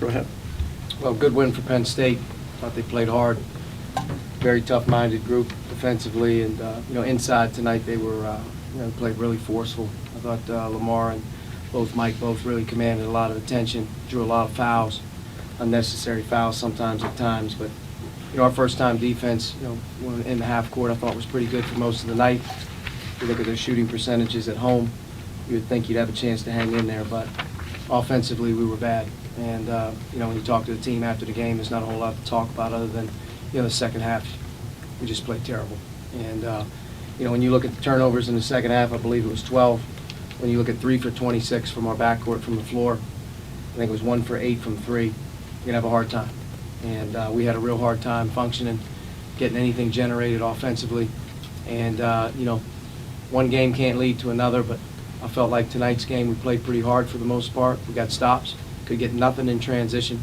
Go ahead. Well, good win for Penn State. Thought they played hard. Very tough-minded group defensively, and inside tonight they were played really forceful. I thought Lamar and Mike really commanded a lot of attention, drew a lot of fouls, unnecessary fouls sometimes at times. But our first-time defense, in the half court, I thought was pretty good for most of the night. If you look at their shooting percentages at home, you would think you'd have a chance to hang in there, but offensively we were bad. And when you talk to the team after the game, there's not a whole lot to talk about other than the second half. We just played terrible. And when you look at the turnovers in the second half, I believe it was 12. When you look at 3 for 26 from our backcourt from the floor, I think it was 1 for 8 from 3. You're gonna have a hard time. And we had a real hard time functioning, getting anything generated offensively. And one game can't lead to another, but I felt like tonight's game we played pretty hard for the most part. We got stops, could get nothing in transition.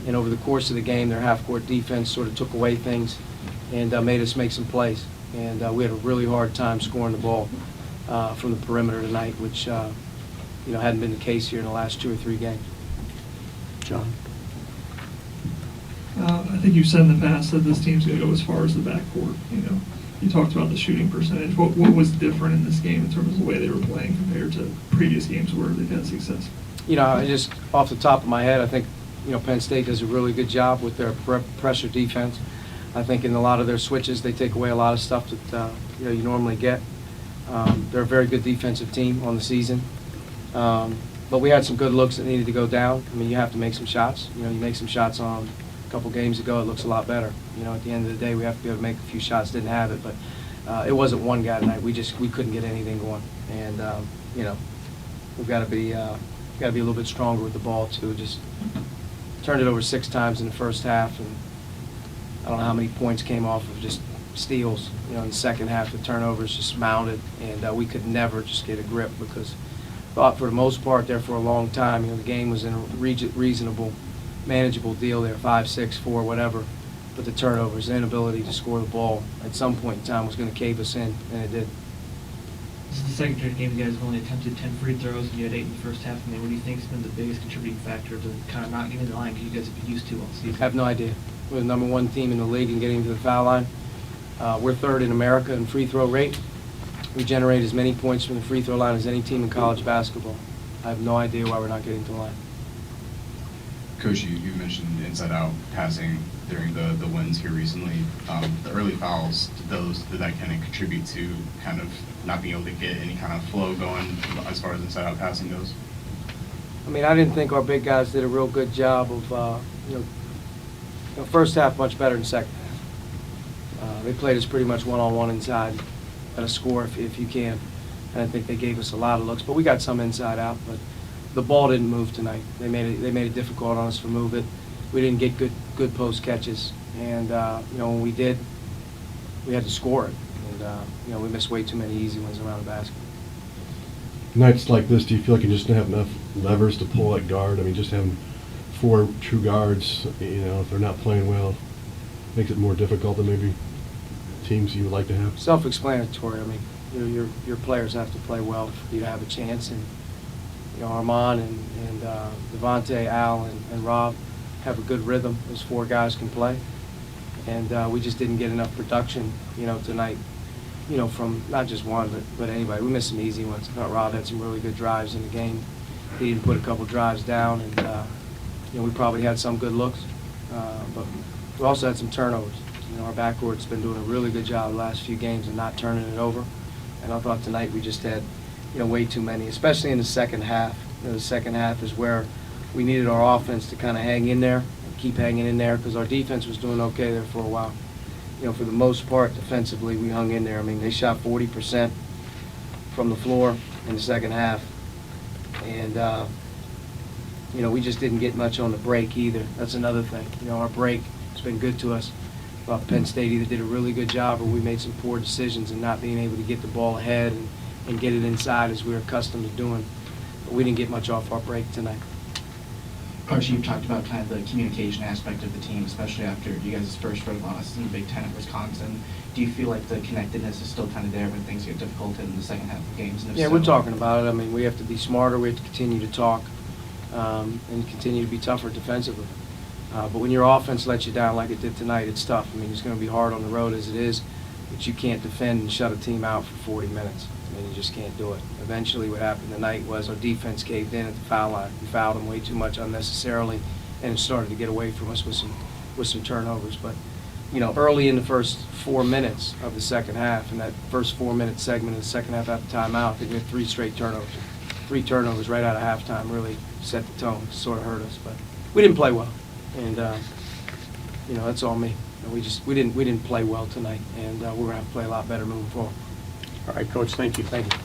And over the course of the game, their half-court defense sort of took away things and made us make some plays. And we had a really hard time scoring the ball from the perimeter tonight, which hadn't been the case here in the last 2 or 3 games. John? I think you've said in the past that this team's going to go as far as the backcourt. You talked about the shooting percentage. What was different in this game in terms of the way they were playing compared to previous games where they've had success? I just off the top of my head, I think Penn State does a really good job with their pressure defense. I think in a lot of their switches, they take away a lot of stuff that you normally get. They're a very good defensive team on the season. But we had some good looks that needed to go down. I mean, you have to make some shots. You make some shots on a couple games ago, it looks a lot better. At the end of the day, we have to be able to make a few shots. Didn't have it, but it wasn't one guy tonight. We couldn't get anything going. And we've got to be a little bit stronger with the ball too. Just turned it over 6 times in the first half, and I don't know how many points came off of just steals. In the second half, the turnovers just mounted, and we could never just get a grip because I thought for the most part there for a long time, the game was in a reasonable, manageable deal there, 5, 6, 4, whatever. But the turnovers, the inability to score the ball at some point in time was going to cave us in, and it did. This is the second straight game you guys have only attempted 10 free throws, and you had 8 in the first half. What do you think has been the biggest contributing factor to kind of not getting the line because you guys have been used to all season? I have no idea. We're the #1 team in the league in getting to the foul line. We're 3rd in America in free throw rate. We generate as many points from the free throw line as any team in college basketball. I have no idea why we're not getting to the line. Coach, you mentioned inside-out passing during the wins here recently. The early fouls, did that kind of contribute to kind of not being able to get any kind of flow going as far as inside-out passing goes? I mean, I didn't think our big guys did a real good job of, first half much better than second half. They played us pretty much one-on-one inside at a score if you can. And I think they gave us a lot of looks, but we got some inside out. But the ball didn't move tonight. They made it difficult on us to move it. We didn't get good post catches, and when we did, we had to score it. And we missed way too many easy ones around the basket. Nights like this, do you feel like you just don't have enough levers to pull at guard? I mean, just having 4 true guards, if they're not playing well, makes it more difficult than maybe teams you would like to have? Self-explanatory. I mean, your players have to play well for you to have a chance. And Armand and Devontae, Al, and Rob have a good rhythm. Those 4 guys can play. And we just didn't get enough production, tonight, from not just one, but anybody. We missed some easy ones. I thought Rob had some really good drives in the game. He didn't put a couple drives down, and we probably had some good looks. But we also had some turnovers. Our backcourt's been doing a really good job the last few games of not turning it over. And I thought tonight we just had, way too many, especially in the second half. The second half is where we needed our offense to kind of hang in there and keep hanging in there because our defense was doing okay there for a while. For the most part, defensively, we hung in there. I mean, they shot 40% from the floor in the second half. And, we just didn't get much on the break either. That's another thing. Our break has been good to us. Penn State either did a really good job or we made some poor decisions in not being able to get the ball ahead and get it inside as we were accustomed to doing. But we didn't get much off our break tonight. Archie, you've talked about kind of the communication aspect of the team, especially after you guys' first road loss in the Big Ten at Wisconsin. Do you feel like the connectedness is still kind of there when things get difficult in the second half of games? And if Yeah, so, we're talking about it. I mean, we have to be smarter. We have to continue to talk. and continue to be tougher defensively. But when your offense lets you down like it did tonight, it's tough. I mean, it's going to be hard on the road as it is, but you can't defend and shut a team out for 40 minutes. I mean, you just can't do it. Eventually what happened tonight was our defense caved in at the foul line. We fouled them way too much unnecessarily, and it started to get away from us with some turnovers. But, you know, early in the first 4 minutes of the second half, in that first 4-minute segment of the second half after timeout, I think we had 3 straight turnovers. 3 turnovers right out of halftime really set the tone, sort of hurt us. But we didn't play well, and you know, that's all me. We didn't play well tonight, and we're gonna have to play a lot better moving forward. All right, Coach, thank you. Thank you.